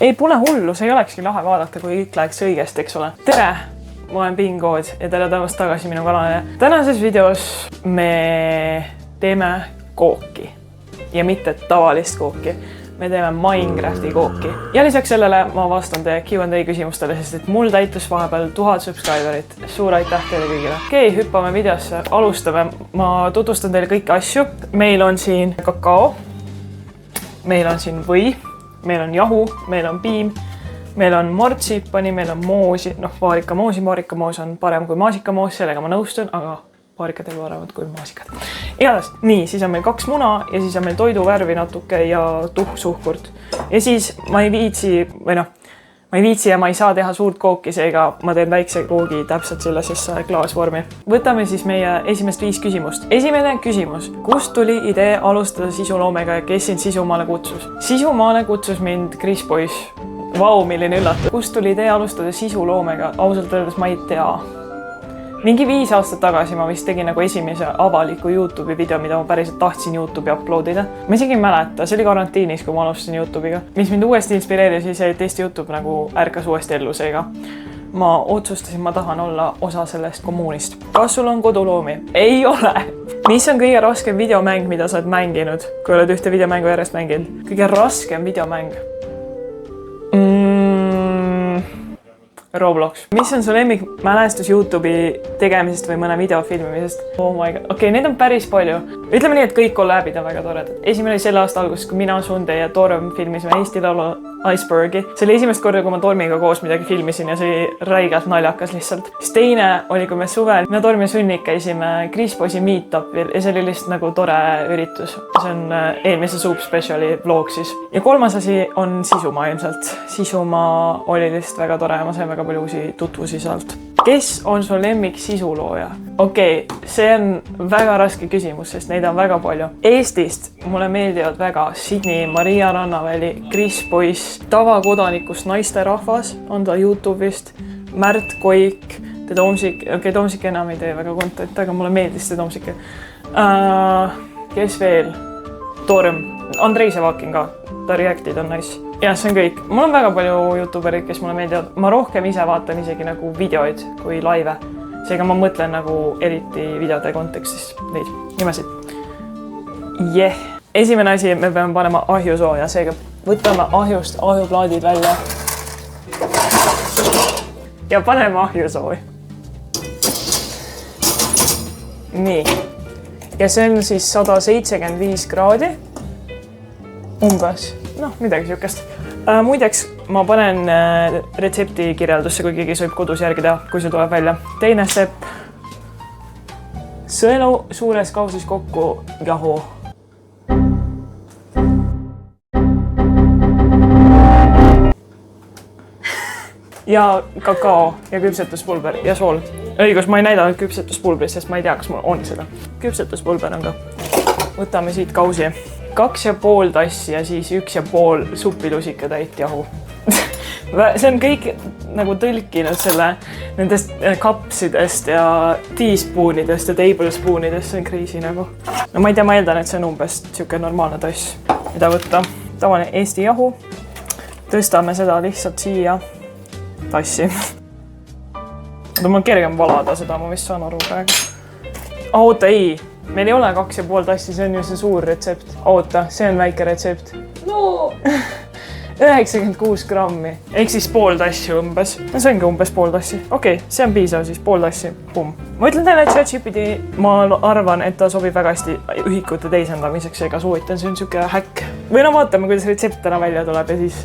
ei, pole hullu, see ei olekski lahe vaadata, kui kõik läheks õigesti, eks ole. Tere, ma olen Pingood ja tere tulemast tagasi minu kanalile. Tänases videos me teeme kooki ja mitte tavalist kooki. Me teeme Minecrafti kooki. Ja lisaks sellele ma vastan teie Q&A küsimustele, sest et mul täitus vahepeal 1000 subscriberit. Suur aitäh teile kõigile. Okei, hüppame videosse. Alustame. Ma tutvustan teile kõiki asju. Meil on siin kakao. Meil on siin või. Meil on jahu, meil on piim, meil on martsipani, meil on moosi, vaarikamoos on parem kui maasikamoos, sellega ma nõustun, aga vaarikad ei ole paremad kui maasikad. Igatahes, nii, siis on meil 2 muna ja siis on meil toiduvärvi natuke ja suhkurt. Ja siis ma ei viitsi ja ma ei saa teha suurt kooki, seega ma teen väikse koogi täpselt sellisesse klaasvormi. Võtame siis meie esimest 5 küsimust. Esimene küsimus. Kust tuli idee alustada sisuloomega ja kes sind Sisumaale kutsus? Sisumaale kutsus mind Kris Poiss. Vau, milline üllatus. Kust tuli idee alustada sisuloomega? Ausalt öeldes ma ei tea. Mingi 5 aastat tagasi ma vist tegin nagu esimese avaliku YouTube'i video, mida ma päriselt tahtsin YouTube'i uploadida. Ma isegi ei mäleta, see oli karantiinis, kui ma alustasin YouTube'iga. Mis mind uuesti inspireeris, see, et Eesti YouTube nagu ärkas uuesti ellu, seega ma otsustasin, ma tahan olla osa sellest kommuunist. Kas sul on koduloomi? Ei ole! Mis on kõige raskem videomäng, mida sa oled mänginud, kui oled ühte videomängu järjest mänginud? Kõige raskem videomäng? Roblox. Mis on su lemmikmälestus YouTube'i tegemisest või mõne video filmimisest? Oh my god. Okei, neid on päris palju. Ütleme nii, et kõik kollabid on väga toredad. Esimene oli selle aasta alguses, kui mina, Sunde ja Torm filmisime Eesti laulu Icebergi. See oli esimest korda, kui ma Tormiga koos midagi filmisin ja see oli räigelt naljakas lihtsalt. Siis teine oli, kui me suvel, me Tormi sunnik käisime Kris Poissi meetupil ja see oli lihtsalt nagu tore üritus. See on eelmise Soup Speciali vlog siis. Ja kolmas asi on Sisumaa ilmselt. Sisumaa oli lihtsalt väga tore ja ma sain väga palju uusi tutvusi sealt. Kes on su lemmik sisulooja? Okei, see on väga raske küsimus, sest neid on väga palju. Eestist mulle meeldivad väga Sydney, Maria Rannaväli, Kris Poiss, tavakodanikust naisterahvas, on ta YouTube'ist, Märt Koik, Toomsik, Toomsik enam ei tee väga kontent, aga mulle meeldis Toomsik. Kes veel? Torm, Andrei Sevakin ka, ta reactid on nice. Ja see on kõik. Mul on väga palju YouTuberid, kes mulle meeldivad. Ma rohkem ise vaatan isegi nagu videoid kui laive. Seega ma mõtlen nagu eriti videode kontekstis neid nimesid. Esimene asi, me peame panema ahjusooja, seega võtame ahjust ahjuplaadid välja. Ja paneme ahjusooja. Nii. Ja see on siis 175 kraadi. Umbes. Midagi siukest. Muideks, ma panen retsepti kirjeldusse, kui keegi soovib kodus järgi teha, kui see tuleb välja. Teine stepp. Sõelu suures kausis kokku jahu. Ja kakao ja küpsetuspulber ja sool. Õigus, ma ei näidanud küpsetuspulbrit, sest ma ei tea, kas mul on seda. Küpsetuspulber on ka. Võtame siit kausi. 2,5 tassi ja siis 1,5 supilusika täit jahu. See on kõik nagu tõlkinud selle nendest kapsidest ja teaspoonidest ja tablespoonidest, see on crazy nagu. No ma ei tea, ma eeldan, et see on umbes siuke normaalne tass, mida võtta. Tavaline Eesti jahu. Tõstame seda lihtsalt siia tassi. Mul on kergem valada seda, ma vist saan aru praegu. Oota, ei. Meil ei ole 2,5 tassi, see on ju see suur retsept. Oota, see on väike retsept. No! 96 grammi. Ehk siis pool tassi umbes. See ongi umbes pool tassi. Okei, see on piisav siis, pool tassi. Pum. Ma ütlen teile, et ChatGPT, ma arvan, et ta sobib väga hästi ühikute teisendamiseks, ega soovitan, see on siuke häkk. Või vaatame, kuidas retsept täna välja tuleb ja siis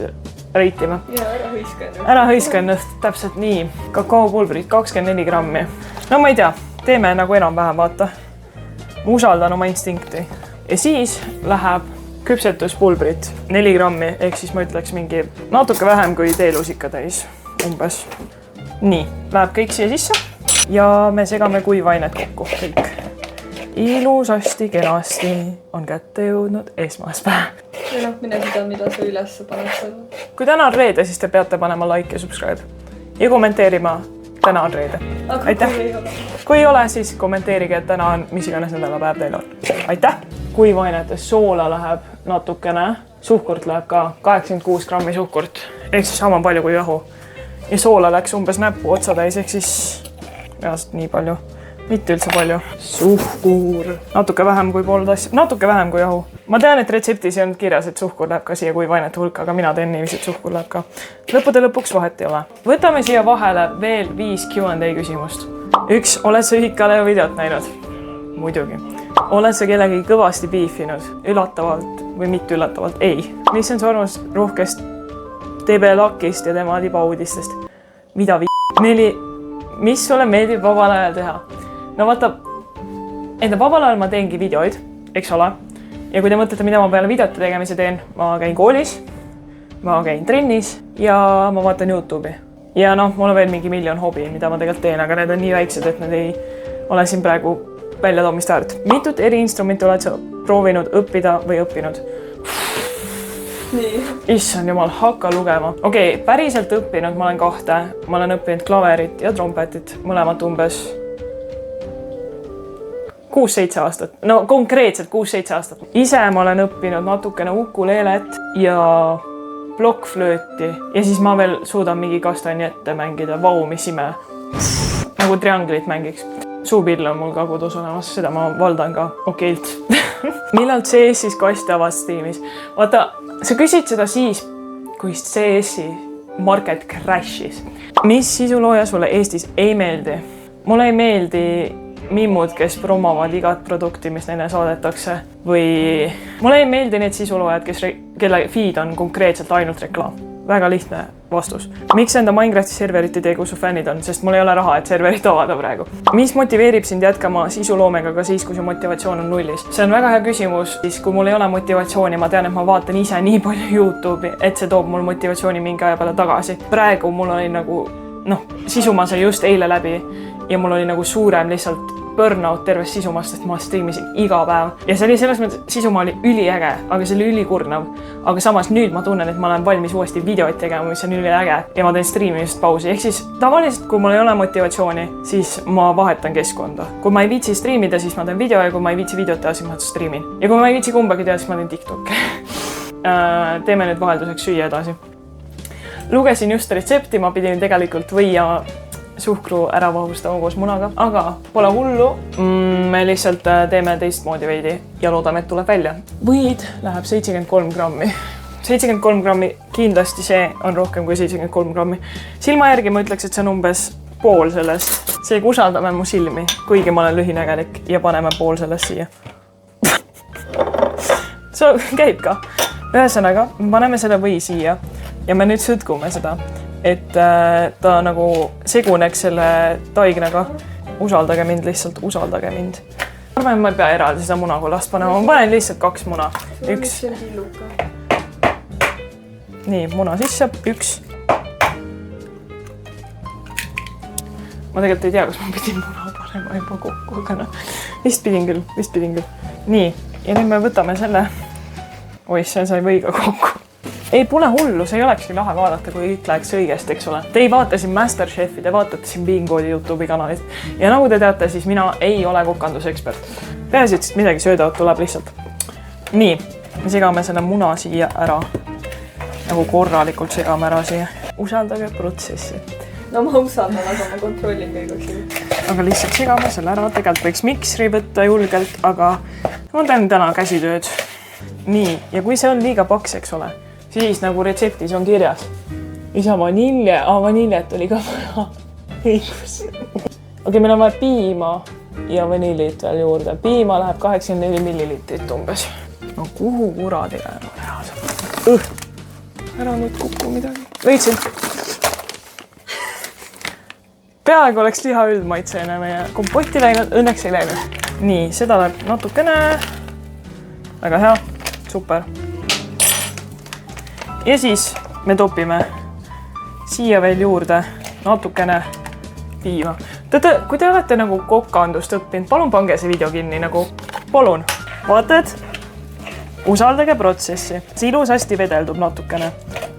reitime. Ja ära hõiska ennast. Ära hõiska ennast, täpselt nii. Kakaopulbrid, 24 grammi. No ma ei tea, teeme nagu enam-vähem, vaata. Ma usaldan oma instinkti. Ja siis läheb küpsetuspulbrit 4 grammi, ehk siis ma ütleks mingi natuke vähem kui teelusika täis. Umbes. Nii, läheb kõik siia sisse ja me segame kuivainet kokku. Kõik. Ilusasti, kenasti on kätte jõudnud esmaspäev. Ja mine seda, mida sa üles paned. Kui täna on reede, siis te peate panema like ja subscribe. Ja kommenteerima täna on reede. Aitäh! Kui ei ole, siis kommenteerige, et täna on mis iganes nädalapäev teil on. Aitäh! kuivainetes, soola läheb natukene, suhkurt läheb ka 86 grammi suhkurt, ehk siis sama palju kui jahu. Ja soola läks umbes näppu otsa täis, ehk siis reaalselt nii palju, mitte üldse palju. Suhkur, natuke vähem kui pool tassi, natuke vähem kui jahu. Ma tean, et retseptis ei olnud kirjas, et suhkur läheb ka siia kuivainete hulka, aga mina teen niiviisi, et suhkur läheb ka. Lõppude lõpuks vahet ei ole. Võtame siia vahele veel 5 Q&A küsimust. 1. Oled sa Ühikaleja videot näinud? Muidugi. Oled sa kellegi kõvasti biifinud? Üllatavalt või mitte üllatavalt? Ei. Mis on su arvamus Ruhkest TB Lakist ja tema libauudistest? Mida 4. Mis sulle meeldib vabal ajal teha? No vaata, enda vabal ajal ma teengi videoid, eks ole. Ja kui te mõtlete, mida ma peale videote tegemise teen, ma käin koolis, ma käin trennis ja ma vaatan YouTube'i. Ja noh, mul on veel mingi miljon hobi, mida ma tegelikult teen, aga need on nii väiksed, et need ei ole siin praegu välja toomist väärt. Mitut eri instrumenti oled sa proovinud õppida või õppinud? Nii. Issand jumal, hakka lugema. Okei, päriselt õppinud ma olen 2. Ma olen õppinud klaverit ja trompetit, mõlemat umbes 6-7 aastat. No konkreetselt 6-7 aastat. Ise ma olen õppinud natukene ukuleelet ja plokkflööti. Ja siis ma veel suudan mingi kastanjette mängida. Vau, mis ime. Nagu trianglit mängiks. Suupill on mul ka kodus olemas, seda ma valdan ka okeilt. Millal CS-is kast avas Steamis? Vaata, sa küsid seda siis, kui CS-i market crashis. Mis sisulooja sulle Eestis ei meeldi? Mulle ei meeldi mimmud, kes promovad igat produkti, mis neile saadetakse. Või mulle ei meeldi need sisuloojad, kelle feed on konkreetselt ainult reklaam. Väga lihtne vastus. Miks enda Minecrafti serverit ei tee, kui su fännid on? Sest mul ei ole raha, et serverit avada praegu. Mis motiveerib sind jätkama sisuloomega ka siis, kui su motivatsioon on nullis? See on väga hea küsimus. Siis, kui mul ei ole motivatsiooni, ma tean, et ma vaatan ise nii palju YouTube'i, et see toob mul motivatsiooni mingi aja peale tagasi. Praegu mul oli nagu, sisu ma sai just eile läbi ja mul oli nagu suurem lihtsalt burnout tervest sisumast, sest ma streamisin iga päev. Ja see oli selles mõttes, sisuma oli üliäge, aga see oli ülikurnav. Aga samas nüüd ma tunnen, et ma olen valmis uuesti videoid tegema, mis on üliäge ja ma teen streamimist pausi. Ehk siis tavaliselt, kui mul ei ole motivatsiooni, siis ma vahetan keskkonda. Kui ma ei viitsi streamida, siis ma teen video ja kui ma ei viitsi videot teha, siis ma streamin. Ja kui ma ei viitsi kumbagi teha, siis ma teen TikTok. Teeme nüüd vahelduseks süüa edasi. Lugesin just retsepti, ma pidin tegelikult võia suhkru ära vahustama koos munaga, aga pole hullu. Me lihtsalt teeme teistmoodi veidi ja loodame, et tuleb välja. Võid läheb 73 grammi. 73 grammi, kindlasti see on rohkem kui 73 grammi. Silma järgi ma ütleks, et see on umbes pool sellest. Seega usaldame mu silmi, kuigi ma olen lühinägelik ja paneme pool sellest siia. See käib ka. Ühesõnaga, me paneme selle või siia ja me nüüd sõtkume seda, et ta nagu seguneks selle taignaga. Usaldage mind lihtsalt, usaldage mind. Arvan, et ma ei pea eraldi seda munakollast panema, ma panen lihtsalt 2 muna. 1. Nii, muna sisse, 1. Ma tegelikult ei tea, kas ma pidin muna panema juba kokku, aga vist pidin küll. Nii, ja nüüd me võtame selle. Oi, see sai võiga kokku. Ei, pole hullu, see ei olekski lahe vaadata, kui kõik läheks õigesti, eks ole. Te ei vaata siin Masterchefi, te vaatate siin Bingoodi YouTube'i kanalit. Ja nagu te teate, siis mina ei ole kokandusekspert. Peaasi, et midagi söödavat tuleb lihtsalt. Nii, me segame selle muna siia ära. Nagu korralikult segame ära siia. Usaldage protsessi. No ma usaldan, aga ma kontrollin kõigeks. Aga lihtsalt segame selle ära. Tegelikult võiks miksri võtta julgelt, aga ma teen täna käsitööd. Nii, ja kui see on liiga paks, eks ole, siis nagu retseptis on kirjas. Isa vanilje, vaniljet oli ka vaja. Okei, meil on vaja piima ja vanillit veel juurde. Piima läheb 84 millilitrit umbes. No kuhu kuradile? Ära nüüd kukku midagi. Võitsin. Peaaegu oleks liha üldmaitseline meie kompotti läinud, õnneks ei läinud. Nii, seda läheb natukene. Väga hea, super. Ja siis me topime siia veel juurde natukene piima. Kui te olete nagu kokandust õppinud, palun pange see video kinni, nagu palun. Vaatad, usaldage protsessi. See ilusasti vedeldub natukene,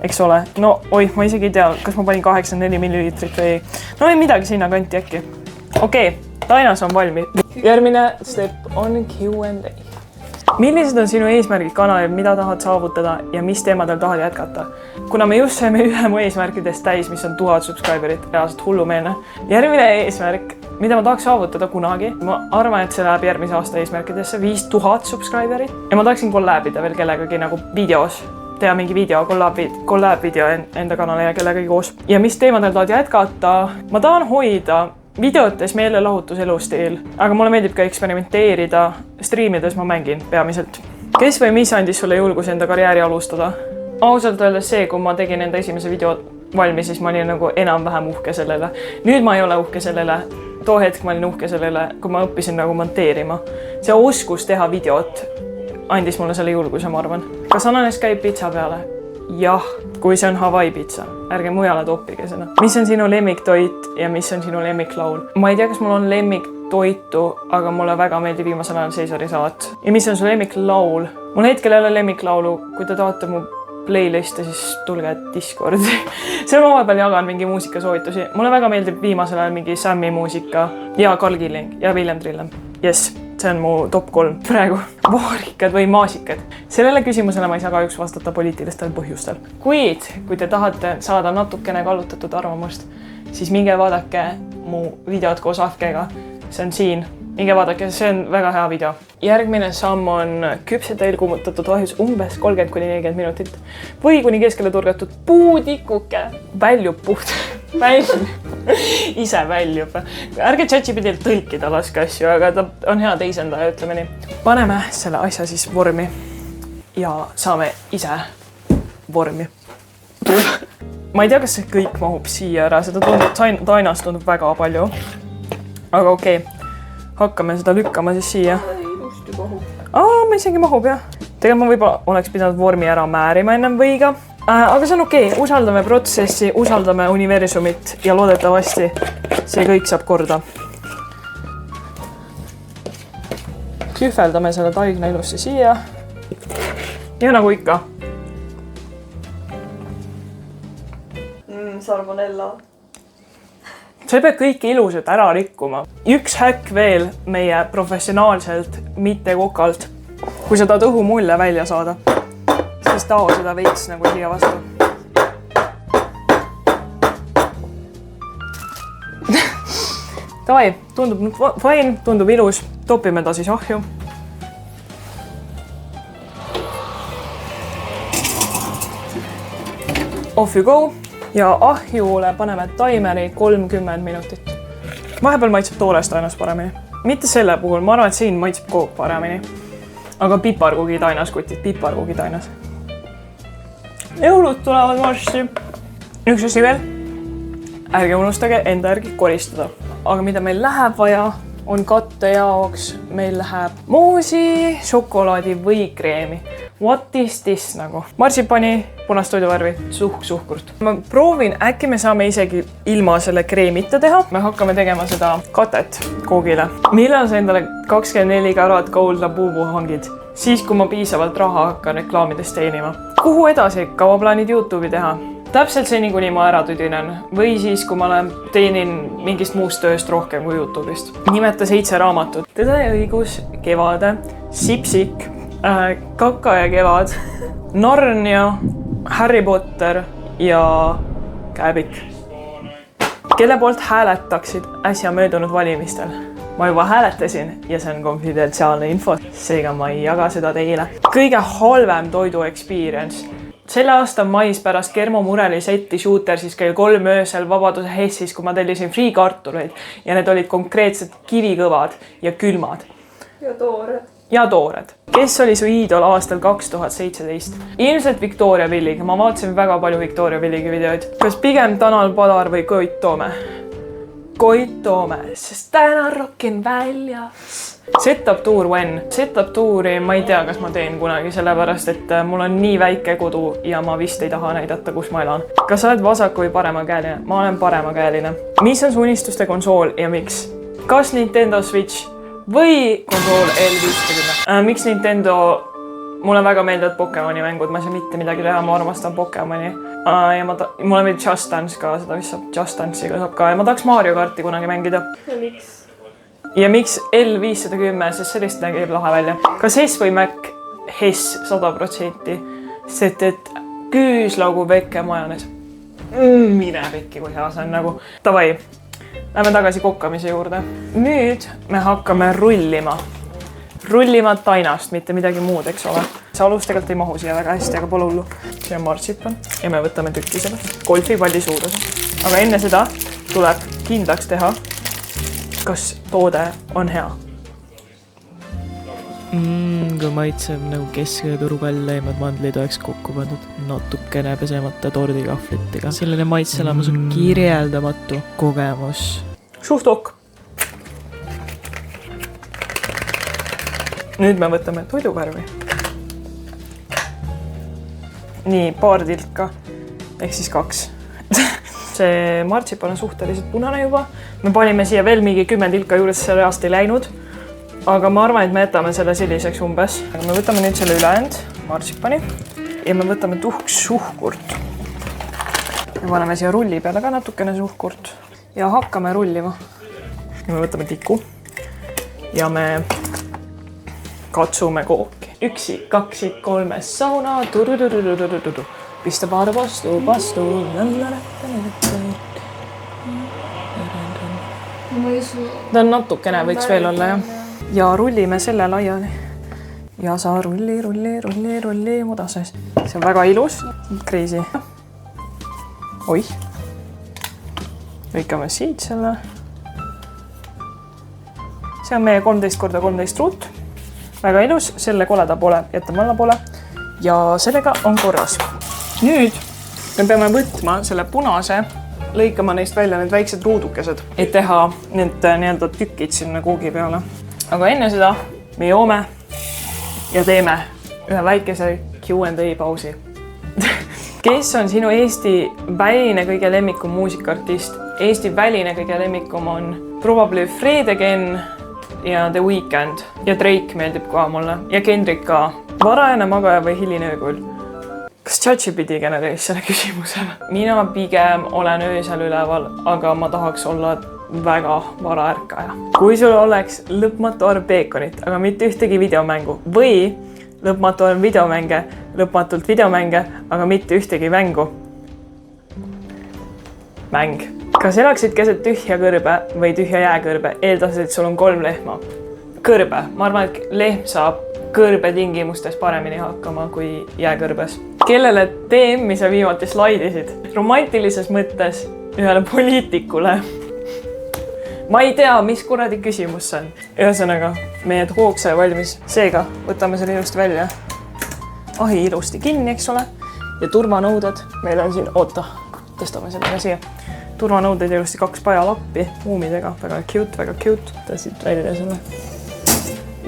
eks ole. No oi, ma isegi ei tea, kas ma panin 84 millilitrit või ei. No ei midagi sinna kanti äkki. Okei, tainas on valmis. Järgmine step on Q&A. millised on sinu eesmärgid kanalil, mida tahad saavutada ja mis teemadel tahad jätkata? Kuna me just saime ühe mu eesmärkidest täis, mis on 1000 subscriberit, reaalselt hullumeelne. Järgmine eesmärk, mida ma tahaks saavutada kunagi, ma arvan, et see läheb järgmise aasta eesmärkidesse, 5000 subscriberit. Ja ma tahaksin kollabida veel kellegagi nagu videos, teha mingi video, kollab video enda kanale ja kellegagi koos. Ja mis teemadel tahad jätkata? Ma tahan hoida videotes meelelahutus elustiil, aga mulle meeldib ka eksperimenteerida, striimides ma mängin peamiselt. Kes või mis andis sulle julguse enda karjääri alustada? Ausalt öeldes see, kui ma tegin enda esimese video valmis, siis ma olin nagu enam-vähem uhke sellele. Nüüd ma ei ole uhke sellele. Too hetk ma olin uhke sellele, kui ma õppisin nagu monteerima. See oskus teha videot andis mulle selle julguse, ma arvan. Kas Ananes käib pitsa peale? Jah, kui see on Hawaii pitsa. Ärge mujale toppige seda. Mis on sinu lemmiktoit ja mis on sinu lemmiklaul? Ma ei tea, kas mul on lemmiktoitu, aga mulle väga meeldib viimasel ajal seisarisalat. Ja mis on su lemmiklaul? Mul hetkel ei ole lemmiklaulu. Kui te tahate mu playliste, siis tulge Discordi. Seal ma vahepeal jagan mingi muusikasoovitusi. Mulle väga meeldib viimasel ajal mingi Sammi muusika ja Carl Killing ja William Trillem. Yes, see on mu top 3 praegu. Vaarikad või maasikad? Sellele küsimusele ma ei saa kahjuks vastata poliitilistel põhjustel. Kuid, kui te tahate saada natukene kallutatud arvamust, siis minge vaadake mu videot koos Afkega. See on siin. Minge vaadake, see on väga hea video. Järgmine samm on küpsetel kuumutatud ahjus umbes 30–40 minutit või kuni keskele turgatud puutikuke väljub puht. Ise väljub. Ärge ChatGPT-l tõlkida laske asju, aga ta on hea teisendaja, ütleme nii. Paneme selle asja siis vormi ja saame ise vormi. Ma ei tea, kas see kõik mahub siia ära, seda tainast tundub väga palju. Aga okei. Hakkame seda lükkama siis siia. Ilusti mahub. Ma isegi mahub, jah. Tegelikult ma võib-olla oleks pidanud vormi ära määrima ennem võiga. Aga see on okei. Usaldame protsessi, usaldame universumit ja loodetavasti see kõik saab korda. Kühveldame selle taigna ilusti siia. Ja nagu ikka. Salmonella. Sa ei pea kõike ilusat ära rikkuma. Üks häkk veel meie professionaalselt, mitte kokalt. Kui sa tahad õhumulle välja saada, siis tao seda veits nagu siia vastu. Davai, tundub fine, tundub ilus. Topime ta siis ahju. Off you go. Ja ahjule paneme taimeri 30 minutit. Vahepeal maitseb toolest tainas paremini. Mitte selle puhul, ma arvan, et siin maitseb kook paremini. Aga piparkugi tainas, kutid, piparkugi tainas. Jõulud tulevad varsti. Üks asi veel. Ärge unustage enda järgi koristada. Aga mida meil läheb vaja, on katte jaoks. Meil läheb moosi, šokolaadi või kreemi. What is this nagu? Marsipani, punast toiduvärvi, suhkurt. Ma proovin, äkki me saame isegi ilma selle kreemita teha. Me hakkame tegema seda katet koogile. Millal sa endale 24 karat gold labubu hangid? Siis, kui ma piisavalt raha hakkan reklaamidest teenima. Kuhu edasi? Kaua plaanid YouTube'i teha? Täpselt seni, kuni ma ära tüdinen. Või siis, kui ma teenin mingist muust tööst rohkem kui YouTube'ist. Nimeta 7 raamatut. Tõde ja õigus, Kevade, Sipsik, Kaka ja kevad, Narnia, Harry Potter ja Käebik. Kelle poolt hääletaksid äsja möödunud valimistel? Ma juba hääletasin ja see on konfidentsiaalne info, seega ma ei jaga seda teile. Kõige halvem toidu experience. Selle aasta mais pärast Kermo Mureli setti Shooter siis kell 3 öösel Vabaduse Hessis, kui ma tellisin free kartuleid ja need olid konkreetselt kivikõvad ja külmad. Ja toored. Kes oli su iidol aastal 2017? Ilmselt Victoria Villig. Ma vaatasin väga palju Victoria Villigi videoid. Kas pigem Tanel Padar või Koit Toome? Koit Toome, sest täna rokin väljas. Setup tour when? Setup touri ma ei tea, kas ma teen kunagi, sellepärast et mul on nii väike kodu ja ma vist ei taha näidata, kus ma elan. Kas sa oled vasaku või paremakäeline? Ma olen paremakäeline. Mis on su unistuste konsool ja miks? Kas Nintendo Switch või konsool L50? Miks Nintendo? Mulle väga meeldivad Pokemoni mängud, ma ei saa mitte midagi teha, ma armastan Pokemoni. Ja mulle meeldib Just Dance ka, seda vist saab Just Dance'iga saab ka ja ma tahaks Mario karti kunagi mängida. Ja miks? ja miks L510, sest sellist nägib lahe välja. Kas Hess või Mac? Hess 100%, sest et küüslaugu vekke majones. Mine pikki, kui hea see on nagu. Tavai, lähme tagasi kokkamise juurde. Nüüd me hakkame rullima. Rullima tainast, mitte midagi muud, eks ole. See alus tegelikult ei mahu siia väga hästi, aga pole hullu. See on martsipan ja me võtame tükki sellest. Golfipalli suuruse. Aga enne seda tuleb kindlaks teha, kas toode on hea. Kui maitseb nagu kesketuru kalleimad mandlid oleks kokku pandud natukene pesemata tordikahvlitega. Selline maitselamus on kirjeldamatu kogemus. Suht ok. Nüüd me võtame toidukarvi. Nii, paar tilka, ehk siis 2. See martsipan on suhteliselt punane juba. Me panime siia veel mingi 10 tilka juures, see reast ei läinud. Aga ma arvan, et me jätame selle selliseks umbes. Aga me võtame nüüd selle ülejäänud martsipani ja me võtame tuhks suhkurt. Me paneme siia rulli peale ka natukene suhkurt ja hakkame rullima. Ja me võtame tiku ja me katsume kooki. 1, 2, 3 sauna. Pista paar vastu. Ta on natukene, võiks veel olla, jah. Ja rullime selle laiali. Ja sa rulli muda sees. See on väga ilus. Crazy. Oih. Lõikame siit selle. See on meie 13x13 ruut. Väga ilus. Selle koleda poole jätame alla poole. Ja sellega on korras. Nüüd me peame võtma selle punase, lõikama neist välja need väiksed ruudukesed, et teha need nii-öelda tükid sinna koogi peale. Aga enne seda me joome ja teeme ühe väikese Q&A pausi. Kes on sinu Eesti väline kõige lemmikum muusikaartist? Eesti väline kõige lemmikum on probably Fred Again ja The Weeknd ja Drake meeldib ka mulle ja Kendrick ka. Varajane magaja või hiline öökull? Kas ChatGPT genereeris selle küsimusele? Mina pigem olen öösel üleval, aga ma tahaks olla väga vara ärkaja. Kui sul oleks lõpmatu arv peekonit, aga mitte ühtegi videomängu või lõpmatu arv videomänge, lõpmatult videomänge, aga mitte ühtegi mängu. Mäng. Kas elaksid keset tühja kõrbe või tühja jääkõrbe, eeldades, et sul on 3 lehma? Kõrbe. Ma arvan, et lehm saab kõrbe tingimustes paremini hakkama kui jääkõrbes. Kellele TM-i sa viimati slaidisid? Romantilises mõttes ühele poliitikule. Ma ei tea, mis kuradi küsimus see on. Ühesõnaga, meie kook sai valmis. Seega, võtame selle ilusti välja. Ahi ilusti kinni, eks ole. Ja turvanõuded. Meil on siin, oota, tõstame selle ka siia. Turvanõuded ilusti 2 pajalappi muumidega. Väga cute. Ta siit välja selle.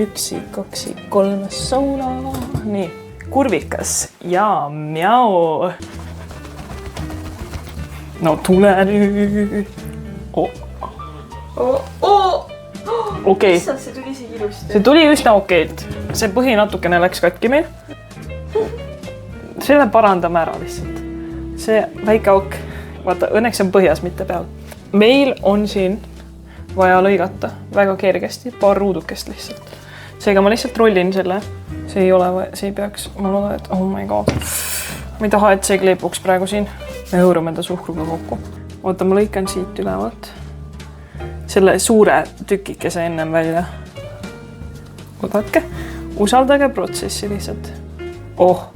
1, 2, 3 sauna. Nii, kurvikas ja mjau. No tule nüüd. Okei. See tuli isegi ilusti. See tuli üsna okeilt. See põhi natukene läks katki meil. Selle parandame ära lihtsalt. See väike auk. Vaata, õnneks on põhjas, mitte peal. Meil on siin vaja lõigata väga kergesti. Paar ruudukest lihtsalt. Seega ma lihtsalt rollin selle. See ei peaks. Ma loodan, et oh my god. Ma ei taha, et see kleepuks praegu siin. Me hõõrume ta suhkruga kokku. Oota, ma lõikan siit ülevalt. Selle suure tükikese ennem välja. Vaadake, usaldage protsessi lihtsalt. Oh.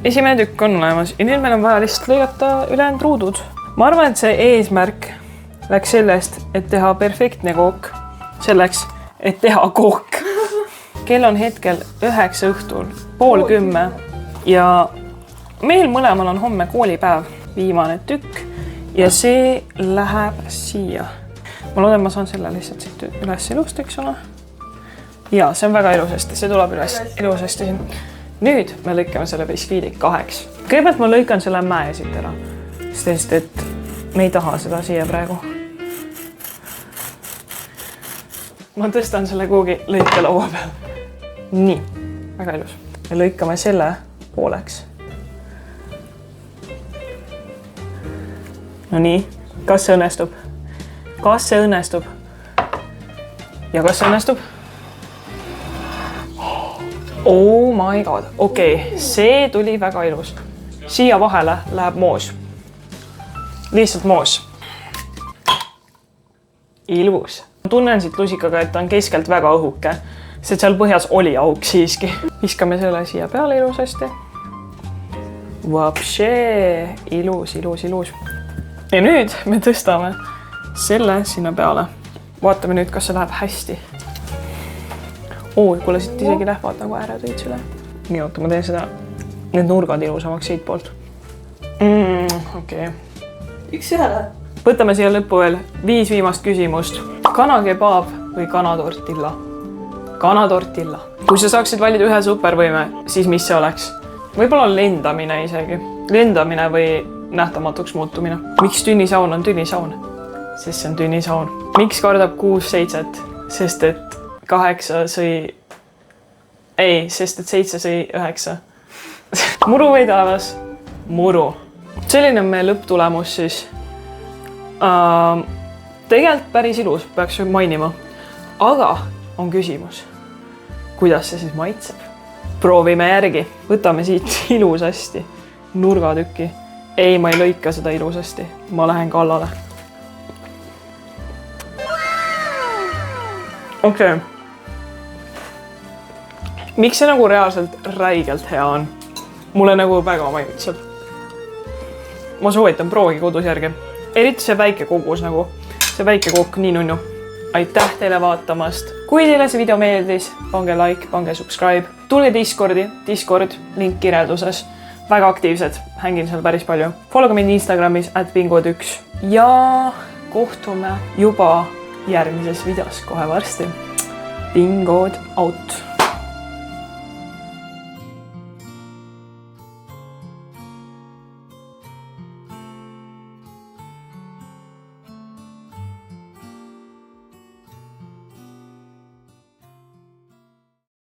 Esimene tükk on olemas ja nüüd meil on vaja lihtsalt lõigata ülejäänud ruudud. Ma arvan, et see eesmärk läks sellest, et teha perfektne kook. Selleks, et teha kook. Kell on hetkel 9 õhtul, 9:30 ja meil mõlemal on homme koolipäev. Viimane tükk. Ja see läheb siia. Ma loodan, ma saan selle lihtsalt siit üles ilust, eks ole. Ja see on väga ilusasti. See tuleb üles ilusasti siin. Nüüd me lõikame selle biskviidi 2. Kõigepealt ma lõikan selle mäe siit ära. Sest et me ei taha seda siia praegu. Ma tõstan selle kuhugi lõikelaua peal. Nii, väga ilus. Me lõikame selle pooleks. No nii, kas see õnnestub? kas see õnnestub? ja kas see õnnestub? Oh my god, okei, see tuli väga ilus. Siia vahele läheb moos. Lihtsalt moos. Ilus. Tunnen siit lusikaga, et ta on keskelt väga õhuke, sest seal põhjas oli auk siiski. Viskame selle siia peale ilusasti. Vapšee, ilus, ilus, ilus. Ja nüüd me tõstame selle sinna peale. Vaatame nüüd, kas see läheb hästi. Kuule, siit isegi lähevad nagu ääred õits üle. Nii, oota, ma teen seda, need nurgad ilusamaks siit poolt. Okei. Üks ühele. Võtame siia lõppu veel 5 viimast küsimust. Kanakebaab või kanatortilla? Kanatortilla. Kui sa saaksid valida ühe supervõime, siis mis see oleks? Võib-olla lendamine isegi. Lendamine või nähtamatuks muutumine. Miks tünnisaun on tünnisaun? Sest see on tünnisaun. Miks kardab 6-7? Sest et 8 sõi... Ei, sest et 7 sõi 9. Muru või taevas? Muru. Selline on meie lõpptulemus siis. Tegelikult päris ilus, peaks mainima. Aga on küsimus, kuidas see siis maitseb? Proovime järgi. Võtame siit ilusasti nurgatükki. Ei, ma ei lõika seda ilusasti. Ma lähen kallale. Okei. Miks see nagu reaalselt räigelt hea on? Mulle nagu väga maitseb. Ma soovitan proovi kodus järgi. Eriti see väike kogus nagu. See väike kook, nii nunnu. Aitäh teile vaatamast. Kui teile see video meeldis, pange like, pange subscribe. Tulge Discordi. Discord, link kirjelduses. Väga aktiivsed. Hängin seal päris palju. Follow mind Instagramis @bingod1. Ja kohtume juba järgmises videos kohe varsti. Bingod out.